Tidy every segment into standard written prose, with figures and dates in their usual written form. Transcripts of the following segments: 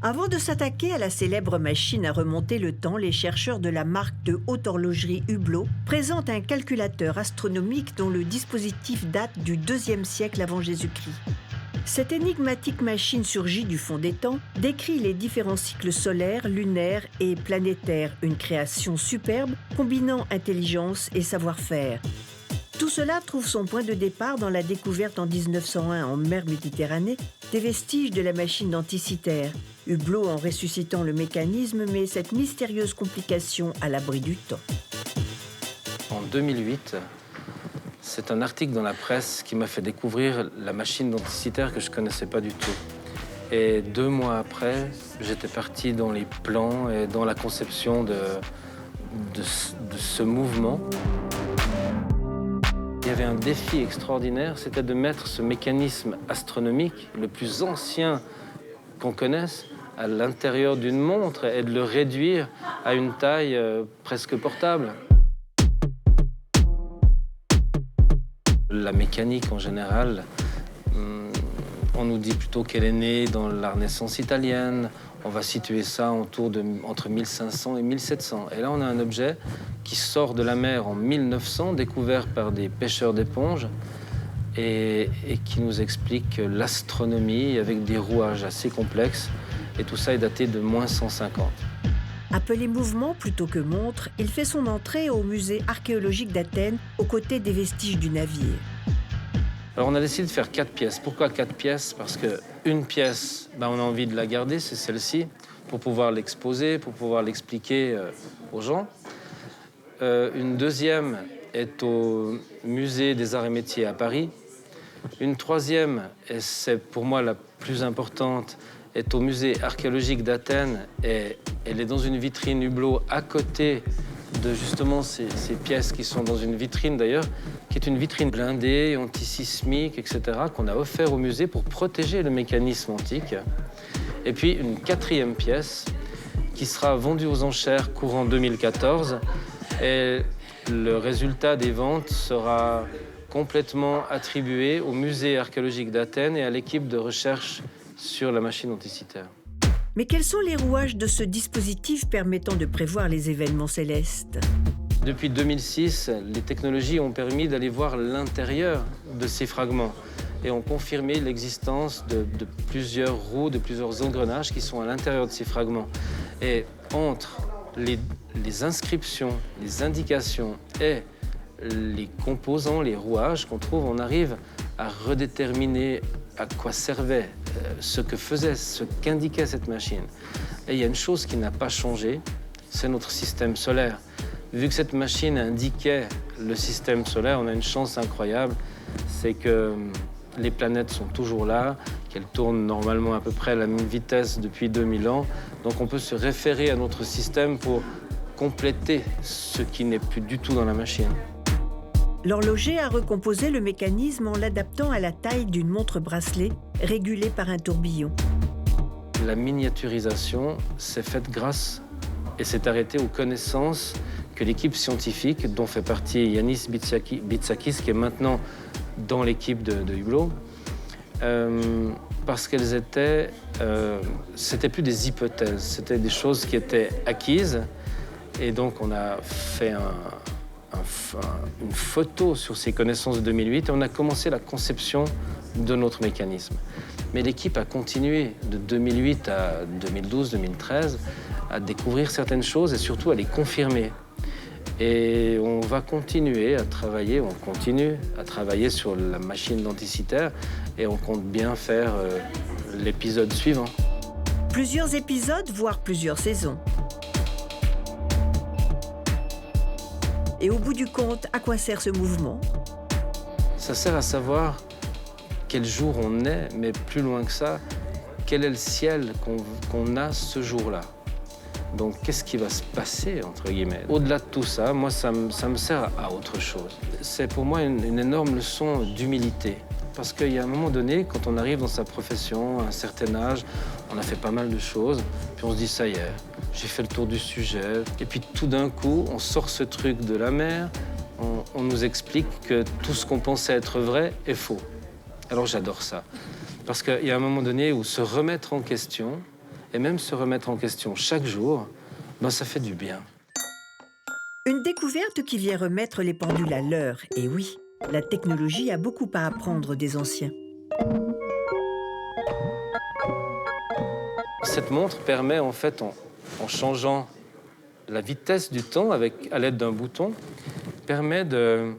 Avant de s'attaquer à la célèbre machine à remonter le temps, les chercheurs de la marque de haute horlogerie Hublot présentent un calculateur astronomique dont le dispositif date du IIe siècle avant Jésus-Christ. Cette énigmatique machine surgie du fond des temps décrit les différents cycles solaires, lunaires et planétaires, une création superbe combinant intelligence et savoir-faire. Tout cela trouve son point de départ dans la découverte en 1901 en mer Méditerranée des vestiges de la machine d'Anticythère. Hublot en ressuscitant le mécanisme met cette mystérieuse complication à l'abri du temps. En 2008, c'est un article dans la presse qui m'a fait découvrir la machine d'Anticythère que je ne connaissais pas du tout. Et 2 mois après, j'étais parti dans les plans et dans la conception de ce mouvement. Il y avait un défi extraordinaire, c'était de mettre ce mécanisme astronomique, le plus ancien qu'on connaisse, à l'intérieur d'une montre et de le réduire à une taille presque portable. La mécanique en général, on nous dit plutôt qu'elle est née dans la Renaissance italienne. On va situer ça entre 1500 et 1700. Et là, on a un objet qui sort de la mer en 1900, découvert par des pêcheurs d'éponges, et qui nous explique l'astronomie avec des rouages assez complexes. Et tout ça est daté de moins 150. Appelé mouvement plutôt que montre, il fait son entrée au musée archéologique d'Athènes aux côtés des vestiges du navire. Alors on a décidé de faire 4 pièces. Pourquoi 4 pièces? Parce qu'une pièce, on a envie de la garder, c'est celle-ci, pour pouvoir l'exposer, pour pouvoir l'expliquer aux gens. Une deuxième est au musée des Arts et Métiers à Paris. Une troisième, et c'est pour moi la plus importante, est au musée archéologique d'Athènes, et elle est dans une vitrine Hublot à côté de justement ces pièces qui sont dans une vitrine d'ailleurs, qui est une vitrine blindée, antisismique, etc., qu'on a offert au musée pour protéger le mécanisme antique. Et puis une 4e pièce qui sera vendue aux enchères courant 2014, et le résultat des ventes sera complètement attribué au musée archéologique d'Athènes et à l'équipe de recherche sur la machine Anticythère. Mais quels sont les rouages de ce dispositif permettant de prévoir les événements célestes? Depuis 2006, les technologies ont permis d'aller voir l'intérieur de ces fragments et ont confirmé l'existence de plusieurs roues, de plusieurs engrenages qui sont à l'intérieur de ces fragments. Et entre les inscriptions, les indications et les composants, les rouages qu'on trouve, on arrive à redéterminer à quoi servait, ce que faisait, ce qu'indiquait cette machine. Et il y a une chose qui n'a pas changé, c'est notre système solaire. Vu que cette machine indiquait le système solaire, on a une chance incroyable, c'est que les planètes sont toujours là, qu'elles tournent normalement à peu près à la même vitesse depuis 2000 ans. Donc on peut se référer à notre système pour compléter ce qui n'est plus du tout dans la machine. L'horloger a recomposé le mécanisme en l'adaptant à la taille d'une montre-bracelet régulée par un tourbillon. La miniaturisation s'est faite grâce et s'est arrêtée aux connaissances que l'équipe scientifique, dont fait partie Yanis Bitsakis, qui est maintenant dans l'équipe de Hublot, parce qu'elles étaient, c'était plus des hypothèses, c'était des choses qui étaient acquises, et donc on a fait une photo sur ces connaissances de 2008 et on a commencé la conception de notre mécanisme. Mais l'équipe a continué de 2008 à 2012, 2013 à découvrir certaines choses et surtout à les confirmer. Et on va continuer à travailler, on continue à travailler sur la machine d'Anticythère et on compte bien faire l'épisode suivant. Plusieurs épisodes, voire plusieurs saisons. Et au bout du compte, à quoi sert ce mouvement? Ça sert à savoir quel jour on est, mais plus loin que ça, quel est le ciel qu'on a ce jour-là. Donc, qu'est-ce qui va se passer, entre guillemets? Au-delà de tout ça, moi, ça me sert à autre chose. C'est pour moi une énorme leçon d'humilité. Parce qu'il y a un moment donné, quand on arrive dans sa profession, à un certain âge, on a fait pas mal de choses, puis on se dit, ça y est, j'ai fait le tour du sujet. Et puis tout d'un coup, on sort ce truc de la mer, on nous explique que tout ce qu'on pensait être vrai est faux. Alors j'adore ça. Parce qu'il y a un moment donné où se remettre en question Et même se remettre en question chaque jour, ben, ça fait du bien. Une découverte qui vient remettre les pendules à l'heure. Et oui, la technologie a beaucoup à apprendre des anciens. Cette montre permet en fait, en changeant la vitesse du temps à l'aide d'un bouton, permet de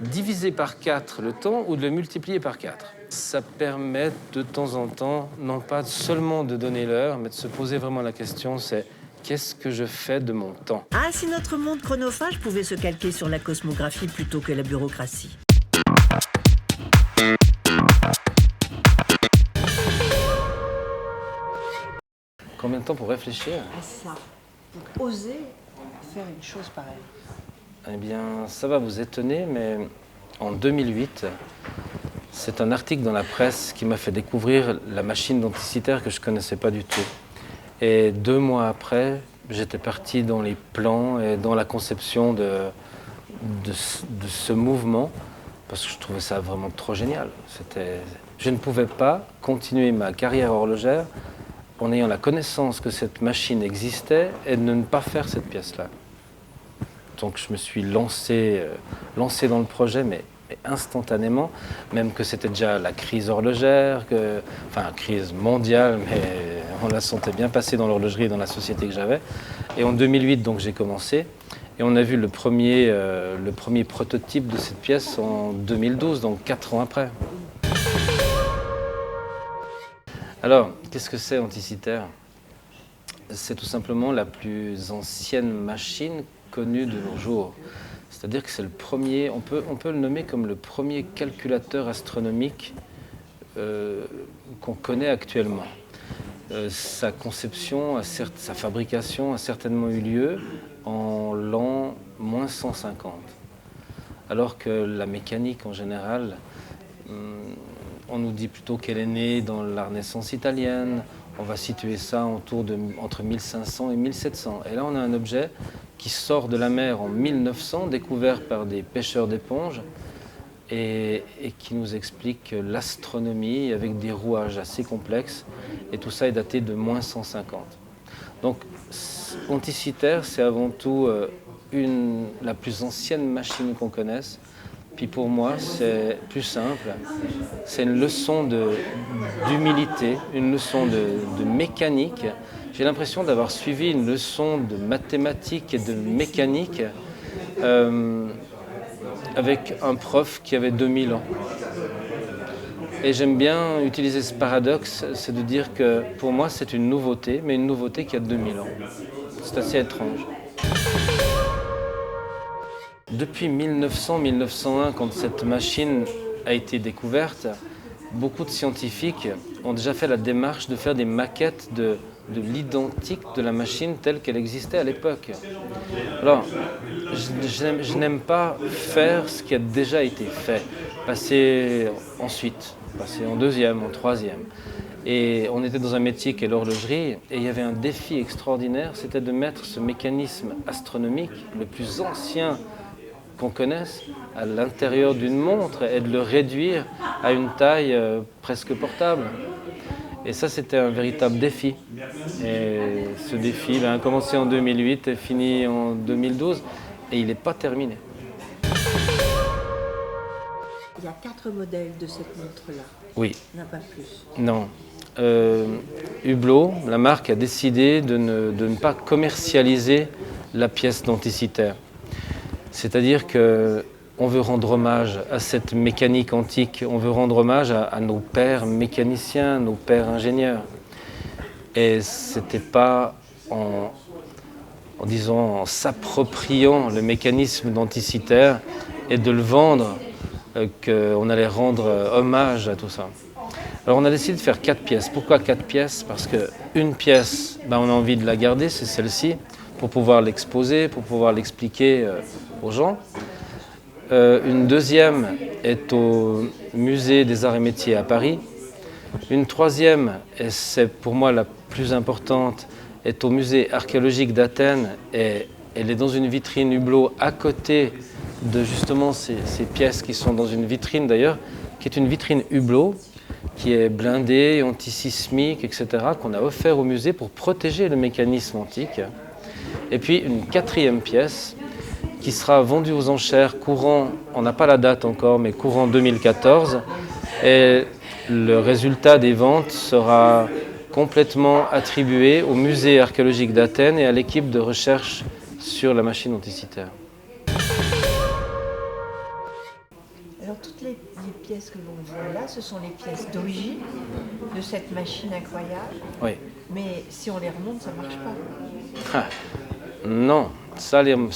diviser par 4 le temps ou de le multiplier par 4. Ça permet de temps en temps, non pas seulement de donner l'heure, mais de se poser vraiment la question, c'est qu'est-ce que je fais de mon temps? Ah, si notre monde chronophage pouvait se calquer sur la cosmographie plutôt que la bureaucratie. Combien de temps pour réfléchir? À ça, pour oser faire une chose pareille. Eh bien, ça va vous étonner, mais en 2008, c'est un article dans la presse qui m'a fait découvrir la machine denticitaire que je ne connaissais pas du tout. Et 2 mois après, j'étais parti dans les plans et dans la conception de ce mouvement, parce que je trouvais ça vraiment trop génial. Je ne pouvais pas continuer ma carrière horlogère en ayant la connaissance que cette machine existait et de ne pas faire cette pièce-là. Donc je me suis lancé dans le projet, mais instantanément, même que c'était déjà la crise horlogère, enfin crise mondiale, mais on la sentait bien passer dans l'horlogerie et dans la société que j'avais. Et en 2008, donc j'ai commencé, et on a vu le premier prototype de cette pièce en 2012, donc 4 ans après. Alors, qu'est-ce que c'est Anticiter? C'est tout simplement la plus ancienne machine connue de nos jours. C'est-à-dire que c'est le premier, on peut le nommer comme le premier calculateur astronomique qu'on connaît actuellement. Sa conception, sa fabrication a certainement eu lieu en l'an moins 150. Alors que la mécanique en général, on nous dit plutôt qu'elle est née dans la Renaissance italienne. On va situer ça entre 1500 et 1700. Et là, on a un objet qui sort de la mer en 1900, découvert par des pêcheurs d'éponges, et qui nous explique l'astronomie avec des rouages assez complexes. Et tout ça est daté de moins 150. Donc, Anticiter, c'est avant tout la plus ancienne machine qu'on connaisse. Puis pour moi, c'est plus simple. C'est une leçon d'humilité, une leçon de mécanique. J'ai l'impression d'avoir suivi une leçon de mathématiques et de mécanique avec un prof qui avait 2000 ans. Et j'aime bien utiliser ce paradoxe, c'est de dire que pour moi, c'est une nouveauté, mais une nouveauté qui a 2000 ans. C'est assez étrange. Depuis 1900-1901, quand cette machine a été découverte, beaucoup de scientifiques ont déjà fait la démarche de faire des maquettes de l'identique de la machine telle qu'elle existait à l'époque. Alors, je n'aime pas faire ce qui a déjà été fait, passer ensuite, passer en deuxième, en troisième. Et on était dans un métier qui est l'horlogerie, et il y avait un défi extraordinaire, c'était de mettre ce mécanisme astronomique, le plus ancien qu'on connaisse, à l'intérieur d'une montre et de le réduire à une taille presque portable. Et ça, c'était un véritable défi. Et ce défi a commencé en 2008 et fini en 2012, et il n'est pas terminé. Il y a 4 modèles de cette montre-là. Oui. Il n'y en a pas plus. Non. Hublot, la marque, a décidé de ne pas commercialiser la pièce Denticiter. C'est-à-dire qu'on veut rendre hommage à cette mécanique antique, on veut rendre hommage à nos pères mécaniciens, nos pères ingénieurs. Et ce n'était pas en s'appropriant le mécanisme Denticiter et de le vendre qu'on allait rendre hommage à tout ça. Alors on a décidé de faire 4 pièces. Pourquoi 4 pièces? Parce qu'une pièce, on a envie de la garder, c'est celle-ci, pour pouvoir l'exposer, pour pouvoir l'expliquer aux gens. Une deuxième est au musée des Arts et Métiers à Paris. Une troisième, et c'est pour moi la plus importante, est au musée archéologique d'Athènes, et elle est dans une vitrine Hublot à côté de justement ces pièces qui sont dans une vitrine d'ailleurs, qui est une vitrine Hublot, qui est blindé, antisismique, etc., qu'on a offert au musée pour protéger le mécanisme antique. Et puis une 4e pièce qui sera vendue aux enchères courant, on n'a pas la date encore, mais courant 2014. Et le résultat des ventes sera complètement attribué au musée archéologique d'Athènes et à l'équipe de recherche sur la machine anticythère. Alors toutes les pièces que l'on voit là, ce sont les pièces d'origine de cette machine incroyable. Oui. Mais si on les remonte, ça ne marche pas. Non, ça ne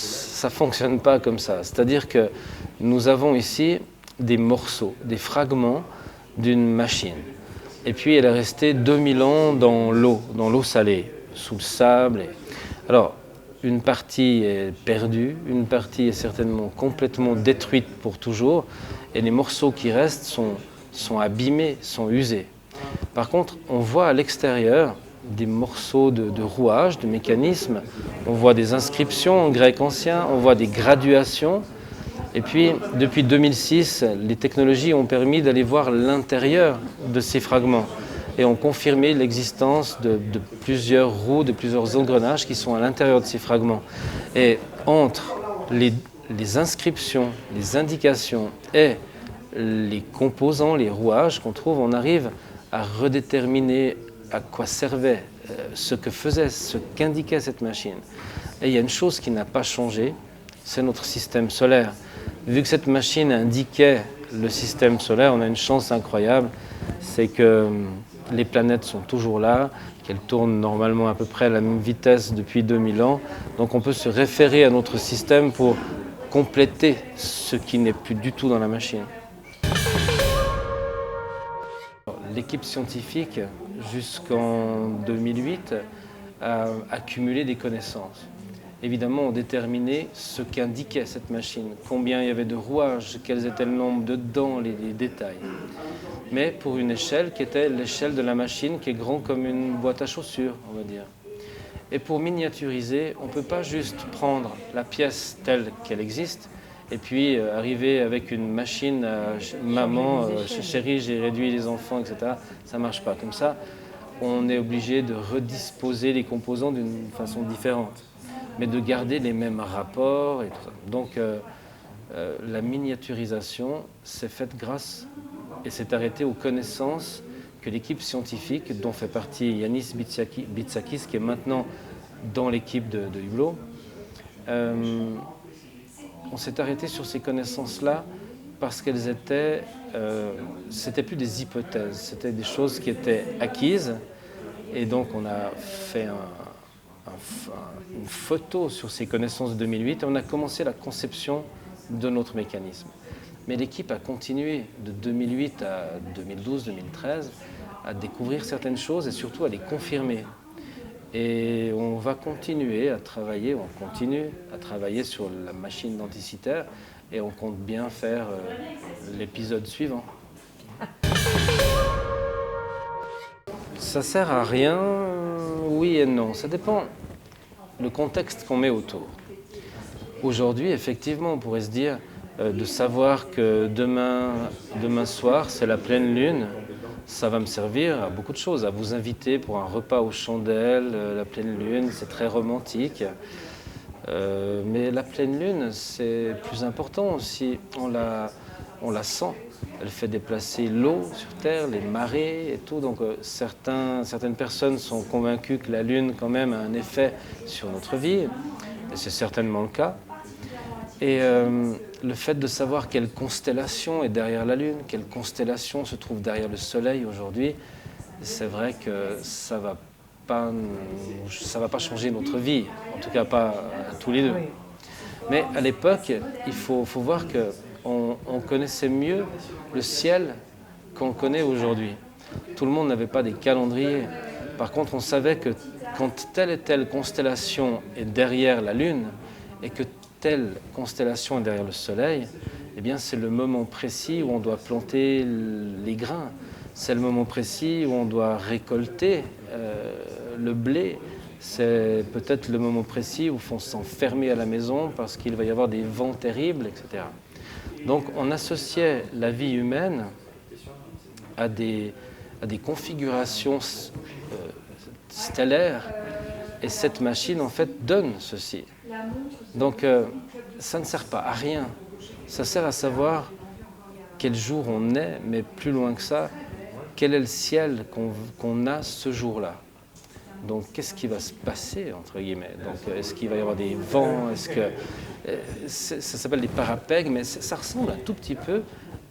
fonctionne pas comme ça. C'est-à-dire que nous avons ici des morceaux, des fragments d'une machine. Et puis elle est restée 2000 ans dans l'eau salée, sous le sable. Alors, une partie est perdue, une partie est certainement complètement détruite pour toujours, et les morceaux qui restent sont abîmés, sont usés. Par contre, on voit à l'extérieur des morceaux de rouage, de mécanismes, on voit des inscriptions en grec ancien, on voit des graduations. Et puis, depuis 2006, les technologies ont permis d'aller voir l'intérieur de ces fragments et ont confirmé l'existence de plusieurs roues, de plusieurs engrenages qui sont à l'intérieur de ces fragments. Et entre les inscriptions, les indications et les composants, les rouages qu'on trouve, on arrive à redéterminer à quoi servait, ce que faisait, ce qu'indiquait cette machine. Et il y a une chose qui n'a pas changé, c'est notre système solaire. Vu que cette machine indiquait le système solaire, on a une chance incroyable, c'est que les planètes sont toujours là, qu'elles tournent normalement à peu près à la même vitesse depuis 2000 ans. Donc on peut se référer à notre système pour compléter ce qui n'est plus du tout dans la machine. L'équipe scientifique, jusqu'en 2008, a accumulé des connaissances. Évidemment, on déterminait ce qu'indiquait cette machine, combien il y avait de rouages, quels étaient le nombre de dents, les détails. Mais pour une échelle qui était l'échelle de la machine, qui est grande comme une boîte à chaussures, on va dire. Et pour miniaturiser, on ne peut pas juste prendre la pièce telle qu'elle existe et puis arriver avec une machine, maman, chérie, j'ai réduit les enfants, etc. Ça ne marche pas. Comme ça, on est obligé de redisposer les composants d'une façon différente, mais de garder les mêmes rapports et tout ça. Donc la miniaturisation s'est faite grâce et s'est arrêtée aux connaissances que l'équipe scientifique, dont fait partie Yanis Bitsakis, qui est maintenant dans l'équipe de Hublot, on s'est arrêté sur ces connaissances-là parce qu'elles étaient, c'était plus des hypothèses, c'était des choses qui étaient acquises, et donc on a fait une photo sur ces connaissances de 2008 et on a commencé la conception de notre mécanisme. Mais l'équipe a continué de 2008 à 2012-2013 à découvrir certaines choses et surtout à les confirmer. Et on va continuer à travailler, on continue à travailler sur la machine denticitaire et on compte bien faire l'épisode suivant. Ça sert à rien, oui et non, ça dépend le contexte qu'on met autour. Aujourd'hui, effectivement, on pourrait se dire de savoir que demain soir, c'est la pleine lune, ça va me servir à beaucoup de choses, à vous inviter pour un repas aux chandelles, la pleine lune, c'est très romantique. Mais la pleine lune, c'est plus important aussi, on la sent. Elle fait déplacer l'eau sur Terre, les marées et tout. Donc certaines personnes sont convaincues que la lune quand même a un effet sur notre vie, et c'est certainement le cas. Et le fait de savoir quelle constellation est derrière la Lune, quelle constellation se trouve derrière le Soleil aujourd'hui, c'est vrai que ça va pas changer notre vie, en tout cas pas à tous les deux. Oui. Mais à l'époque, il faut voir qu'on connaissait mieux le ciel qu'on connaît aujourd'hui. Tout le monde n'avait pas des calendriers. Par contre, on savait que quand telle et telle constellation est derrière la Lune et que telle constellation est derrière le Soleil, eh bien c'est le moment précis où on doit planter les grains. C'est le moment précis où on doit récolter le blé. C'est peut-être le moment précis où il faut s'enfermer à la maison parce qu'il va y avoir des vents terribles, etc. Donc on associait la vie humaine à des à des configurations stellaires. Et cette machine, en fait, donne ceci. Donc, ça ne sert pas à rien. Ça sert à savoir quel jour on est, mais plus loin que ça, quel est le ciel qu'on a ce jour-là. Donc, qu'est-ce qui va se passer, entre guillemets? Donc, est-ce qu'il va y avoir des vents? Ça s'appelle des parapègues, mais ça ressemble un tout petit peu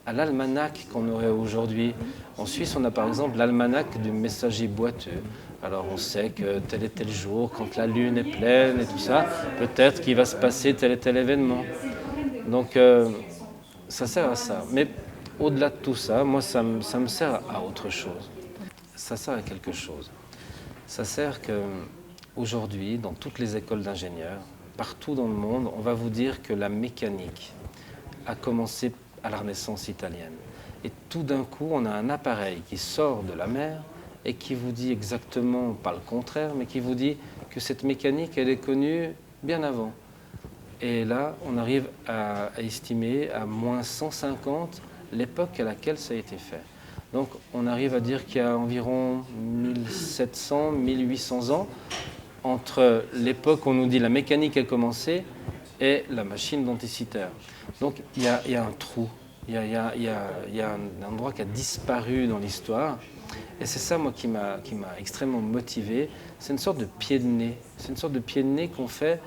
à l'almanach qu'on aurait aujourd'hui. En Suisse, on a par exemple l'almanach du messager boiteux. Alors, on sait que tel et tel jour, quand la lune est pleine et tout ça, peut-être qu'il va se passer tel et tel événement. Donc, ça sert à ça. Mais au-delà de tout ça, moi, ça me sert à autre chose. Ça sert à quelque chose. Ça sert qu'aujourd'hui, dans toutes les écoles d'ingénieurs, partout dans le monde, on va vous dire que la mécanique a commencé à la Renaissance italienne. Et tout d'un coup, on a un appareil qui sort de la mer et qui vous dit exactement, pas le contraire, mais qui vous dit que cette mécanique, elle est connue bien avant. Et là, on arrive à estimer à moins 150 l'époque à laquelle ça a été fait. Donc, on arrive à dire qu'il y a environ 1700, 1800 ans entre l'époque où on nous dit la mécanique a commencé et la machine denticitaire. Donc, il y a un trou, il y a un endroit qui a disparu dans l'histoire. Et c'est ça, moi, qui m'a extrêmement motivé. C'est une sorte de pied de nez. C'est une sorte de pied de nez qu'on fait,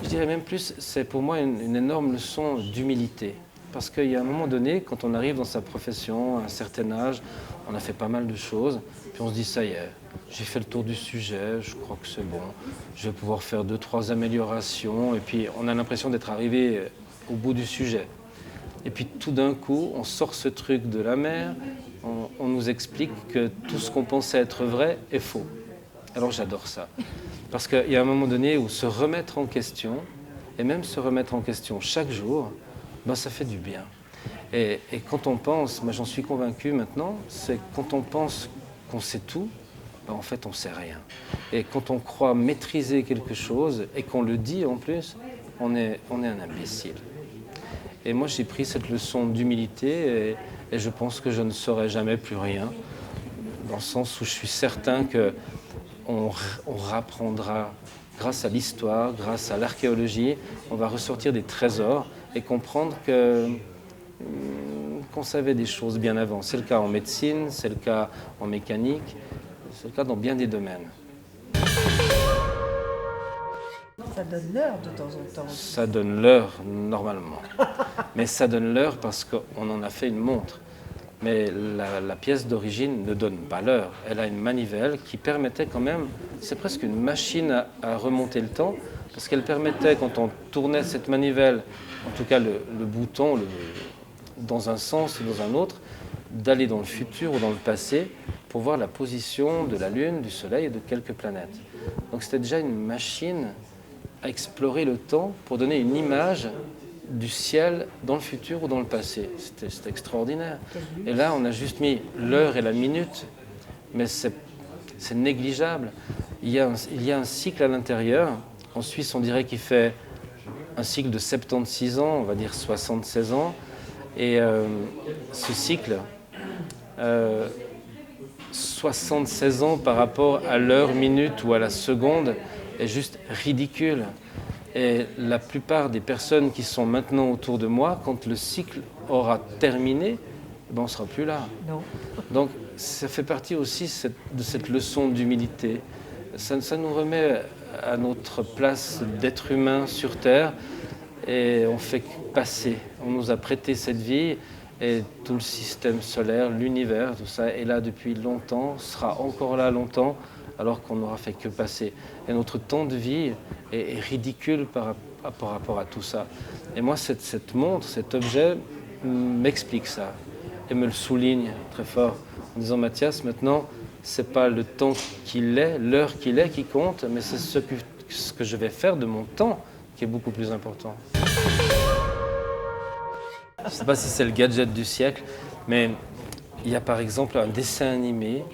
je dirais même plus, c'est pour moi une énorme leçon d'humilité. Parce qu'il y a un moment donné, quand on arrive dans sa profession, à un certain âge, on a fait pas mal de choses, puis on se dit, ça y est, j'ai fait le tour du sujet, je crois que c'est bon, je vais pouvoir faire 2-3 améliorations, et puis on a l'impression d'être arrivé au bout du sujet. Et puis tout d'un coup, on sort ce truc de la mer, on nous explique que tout ce qu'on pensait être vrai est faux. Alors j'adore ça. Parce qu'il y a un moment donné où se remettre en question, et même se remettre en question chaque jour, ben, ça fait du bien. Et quand on pense, moi j'en suis convaincu maintenant, c'est quand on pense qu'on sait tout, ben, en fait on ne sait rien. Et quand on croit maîtriser quelque chose, et qu'on le dit en plus, on est un imbécile. Et moi j'ai pris cette leçon d'humilité, et je pense que je ne saurai jamais plus rien, dans le sens où je suis certain qu'on rapprendra, grâce à l'histoire, grâce à l'archéologie, on va ressortir des trésors et comprendre qu'on savait des choses bien avant. C'est le cas en médecine, c'est le cas en mécanique, c'est le cas dans bien des domaines. Ça donne l'heure de temps en temps. Ça donne l'heure normalement. Mais ça donne l'heure parce qu'on en a fait une montre. Mais la pièce d'origine ne donne pas l'heure. Elle a une manivelle qui permettait quand même, c'est presque une machine à remonter le temps, parce qu'elle permettait, quand on tournait cette manivelle, en tout cas le bouton, dans un sens ou dans un autre, d'aller dans le futur ou dans le passé pour voir la position de la Lune, du Soleil et de quelques planètes. Donc c'était déjà une machine à explorer le temps pour donner une image du ciel dans le futur ou dans le passé. C'était extraordinaire. Et là, on a juste mis l'heure et la minute, mais c'est négligeable. Il y a un cycle à l'intérieur. En Suisse, on dirait qu'il fait un cycle de 76 ans, on va dire 76 ans. Et ce cycle, 76 ans par rapport à l'heure, minute ou à la seconde, est juste ridicule. Et la plupart des personnes qui sont maintenant autour de moi, quand le cycle aura terminé, ben on ne sera plus là. Non. Donc ça fait partie aussi de cette leçon d'humilité. Ça nous remet à notre place d'être humain sur Terre et on fait passer. On nous a prêté cette vie et tout le système solaire, l'univers, tout ça est là depuis longtemps, sera encore là longtemps, alors qu'on n'aura fait que passer. Et notre temps de vie est ridicule par rapport à tout ça. Et moi, cette montre, cet objet m'explique ça et me le souligne très fort en disant, Mathias, maintenant, c'est pas le temps qu'il est, l'heure qu'il est qui compte, mais c'est ce que je vais faire de mon temps qui est beaucoup plus important. Je ne sais pas si c'est le gadget du siècle, mais il y a par exemple un dessin animé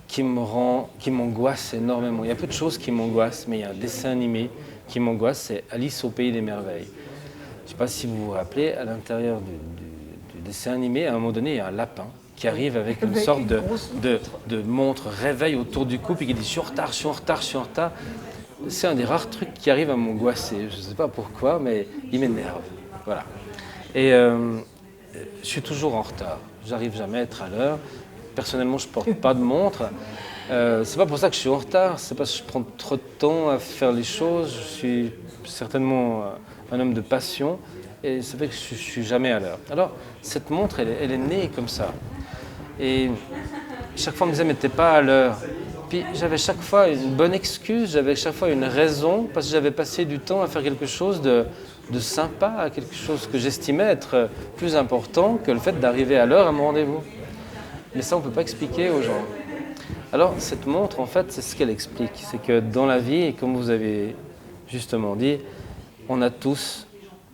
qui m'angoisse énormément. Il y a peu de choses qui m'angoissent, mais il y a un dessin animé qui m'angoisse, c'est Alice au pays des merveilles. Je ne sais pas si vous vous rappelez, à l'intérieur du dessin animé, à un moment donné, il y a un lapin qui arrive avec une sorte de montre réveil autour du cou, puis qui dit « je suis en retard, je suis en retard, je suis en retard ». C'est un des rares trucs qui arrive à m'angoisser. Je ne sais pas pourquoi, mais il m'énerve. Voilà. Et je suis toujours en retard. J'arrive jamais à être à l'heure. Personnellement, je ne porte pas de montre. C'est pas pour ça que je suis en retard. C'est parce que je prends trop de temps à faire les choses. Je suis certainement un homme de passion. Et ça fait que je ne suis jamais à l'heure. Alors, cette montre, elle est née comme ça. Et chaque fois, on me disait, mais t'es pas à l'heure. Puis j'avais chaque fois une bonne excuse, j'avais chaque fois une raison, parce que j'avais passé du temps à faire quelque chose de sympa, à quelque chose que j'estimais être plus important que le fait d'arriver à l'heure à mon rendez-vous. Mais ça, on ne peut pas expliquer aux gens. Alors, cette montre, en fait, c'est ce qu'elle explique. C'est que dans la vie, comme vous avez justement dit, on a tous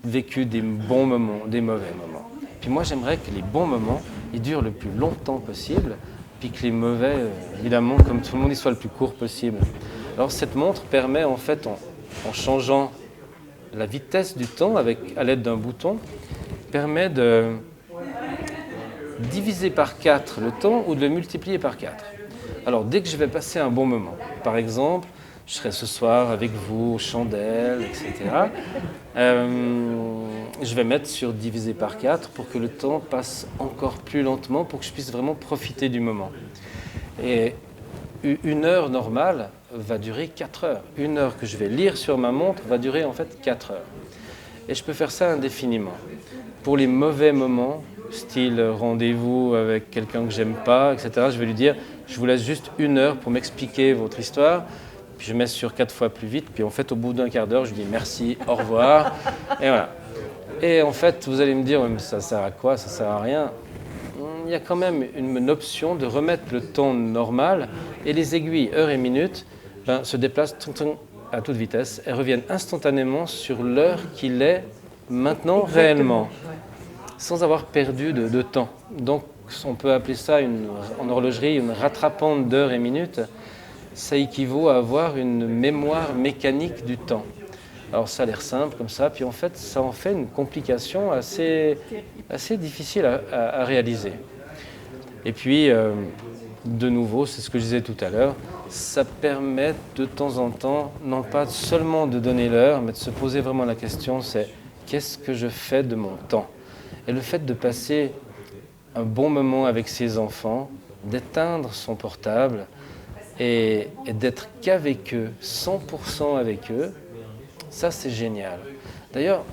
vécu des bons moments, des mauvais moments. Puis moi, j'aimerais que les bons moments, ils durent le plus longtemps possible, puis que les mauvais, évidemment, comme tout le monde, ils soient le plus court possible. Alors cette montre permet, en fait, en changeant la vitesse du temps à l'aide d'un bouton, permet de diviser par 4 le temps ou de le multiplier par 4. Alors dès que je vais passer un bon moment, par exemple, je serai ce soir avec vous aux chandelles, etc. Je vais mettre sur divisé par 4 pour que le temps passe encore plus lentement, pour que je puisse vraiment profiter du moment. Et une heure normale va durer 4 heures. Une heure que je vais lire sur ma montre va durer en fait 4 heures. Et je peux faire ça indéfiniment. Pour les mauvais moments, style rendez-vous avec quelqu'un que j'aime pas, etc., je vais lui dire, je vous laisse juste 1 heure pour m'expliquer votre histoire. Puis je mets sur 4 fois plus vite, puis en fait au bout d'un quart d'heure, je dis merci, au revoir, et voilà. Et en fait, vous allez me dire, mais ça sert à quoi? Ça sert à rien. Il y a quand même une option de remettre le temps normal, et les aiguilles, heure et minute, se déplacent à toute vitesse et reviennent instantanément sur l'heure qu'il est maintenant réellement, sans avoir perdu de temps. Donc on peut appeler ça en horlogerie une rattrapante d'heures et minutes. Ça équivaut à avoir une mémoire mécanique du temps. Alors ça a l'air simple comme ça, puis en fait ça en fait une complication assez difficile à réaliser. Et puis de nouveau, c'est ce que je disais tout à l'heure, ça permet de temps en temps, non pas seulement de donner l'heure, mais de se poser vraiment la question, c'est qu'est-ce que je fais de mon temps? Et le fait de passer un bon moment avec ses enfants, d'éteindre son portable, et d'être qu'avec eux, 100% avec eux, ça c'est génial. D'ailleurs,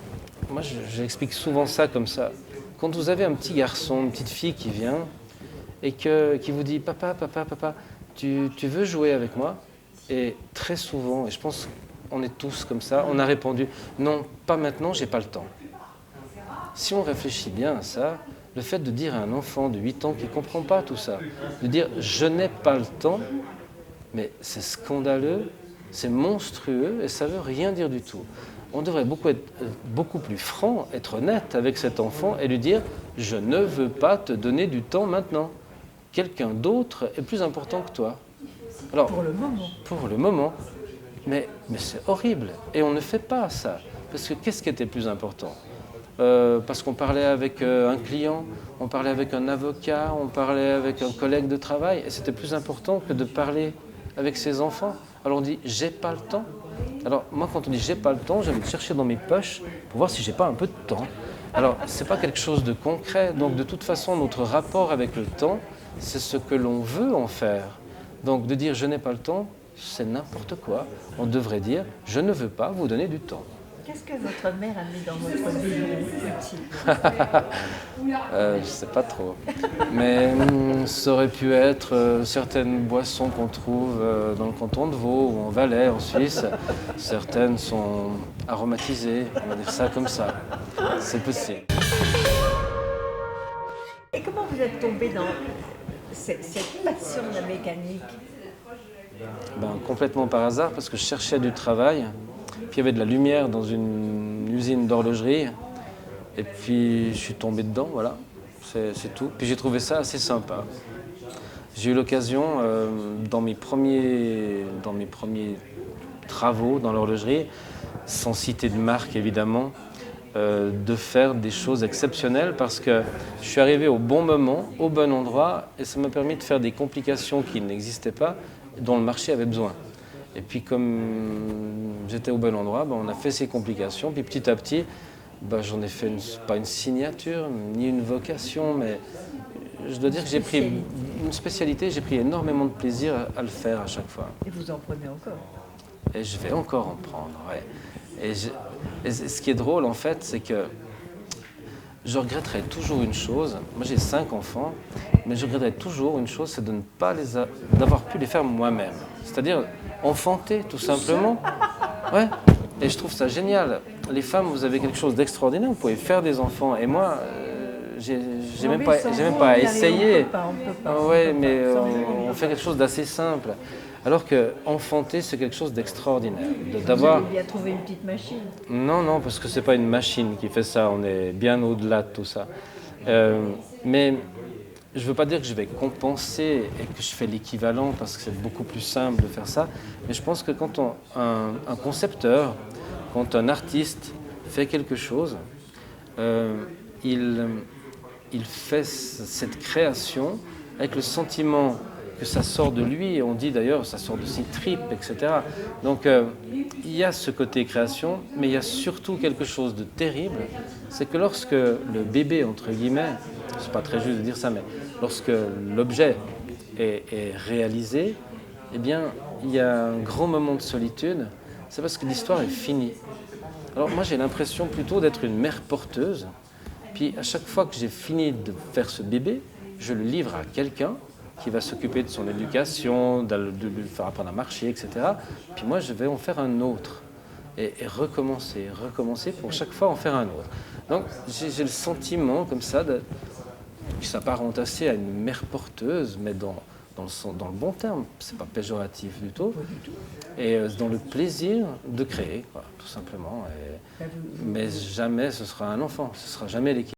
moi j'explique souvent ça comme ça. Quand vous avez un petit garçon, une petite fille qui vient et qui vous dit « Papa, papa, papa, tu veux jouer avec moi ?» Et très souvent, et je pense qu'on est tous comme ça, on a répondu « Non, pas maintenant, j'ai pas le temps ». Si on réfléchit bien à ça, le fait de dire à un enfant de 8 ans qui ne comprend pas tout ça, de dire « Je n'ai pas le temps », mais c'est scandaleux, c'est monstrueux et ça ne veut rien dire du tout. On devrait être beaucoup plus franc, être honnête avec cet enfant et lui dire « Je ne veux pas te donner du temps maintenant. Quelqu'un d'autre est plus important que toi. » Alors, pour le moment. Pour le moment. Mais c'est horrible. Et on ne fait pas ça. Parce que qu'est-ce qui était plus important? Parce qu'on parlait avec un client, on parlait avec un avocat, on parlait avec un collègue de travail. Et c'était plus important que de parler avec ses enfants. Alors on dit « j'ai pas le temps ». Alors moi quand on dit « j'ai pas le temps », j'ai envie de chercher dans mes poches pour voir si j'ai pas un peu de temps. Alors c'est pas quelque chose de concret, donc de toute façon notre rapport avec le temps, c'est ce que l'on veut en faire. Donc de dire « je n'ai pas le temps », c'est n'importe quoi. On devrait dire « je ne veux pas vous donner du temps ». Qu'est-ce que votre mère a mis dans votre bureau petit? Je sais pas trop. Mais ça aurait pu être certaines boissons qu'on trouve dans le canton de Vaud ou en Valais, en Suisse. Certaines sont aromatisées, on va dire ça comme ça. C'est possible. Et comment vous êtes tombé dans cette passion de la mécanique? Complètement par hasard, parce que je cherchais du travail. Puis il y avait de la lumière dans une usine d'horlogerie. Et puis je suis tombé dedans, voilà, c'est tout. Puis j'ai trouvé ça assez sympa. J'ai eu l'occasion, dans mes premiers travaux dans l'horlogerie, sans citer de marque évidemment, de faire des choses exceptionnelles parce que je suis arrivé au bon moment, au bon endroit, et ça m'a permis de faire des complications qui n'existaient pas, dont le marché avait besoin. Et puis comme j'étais au bon endroit, ben, on a fait ces complications, puis petit à petit, ben, j'en ai fait pas une signature, ni une vocation, mais je dois dire que j'ai pris une spécialité, j'ai pris énormément de plaisir à le faire à chaque fois. Et vous en prenez encore? Et je vais encore en prendre, ouais. Et ce qui est drôle, en fait, c'est que je regretterai toujours une chose. Moi, j'ai 5 enfants, mais je regretterai toujours une chose, c'est de ne pas d'avoir pu les faire moi-même. C'est-à-dire enfanter, tout simplement. Ouais. Et je trouve ça génial. Les femmes, vous avez quelque chose d'extraordinaire. Vous pouvez faire des enfants. Et moi, j'ai même pas essayé. On peut pas. Ouais, mais on fait quelque chose d'assez simple. Alors que enfanter, c'est quelque chose d'extraordinaire. D'avoir. Vous avez bien trouvé une petite machine. Non, parce que c'est pas une machine qui fait ça. On est bien au-delà de tout ça. Mais je veux pas dire que je vais compenser et que je fais l'équivalent parce que c'est beaucoup plus simple de faire ça. Mais je pense que quand un concepteur, quand un artiste fait quelque chose, il fait cette création avec le sentiment que ça sort de lui, et on dit d'ailleurs ça sort de ses tripes, etc. Donc il y a ce côté création, mais il y a surtout quelque chose de terrible, c'est que lorsque le bébé, entre guillemets, c'est pas très juste de dire ça, mais lorsque l'objet est réalisé, eh bien il y a un grand moment de solitude, c'est parce que l'histoire est finie. Alors moi j'ai l'impression plutôt d'être une mère porteuse, puis à chaque fois que j'ai fini de faire ce bébé, je le livre à quelqu'un qui va s'occuper de son éducation, de lui faire apprendre à marcher, etc. Puis moi, je vais en faire un autre. Et recommencer pour chaque fois en faire un autre. Donc, j'ai le sentiment comme ça qui s'apparente assez à une mère porteuse, mais dans le bon terme. C'est pas péjoratif du tout. Et dans le plaisir de créer, quoi, tout simplement. Mais jamais ce sera un enfant. Ce sera jamais l'équipe.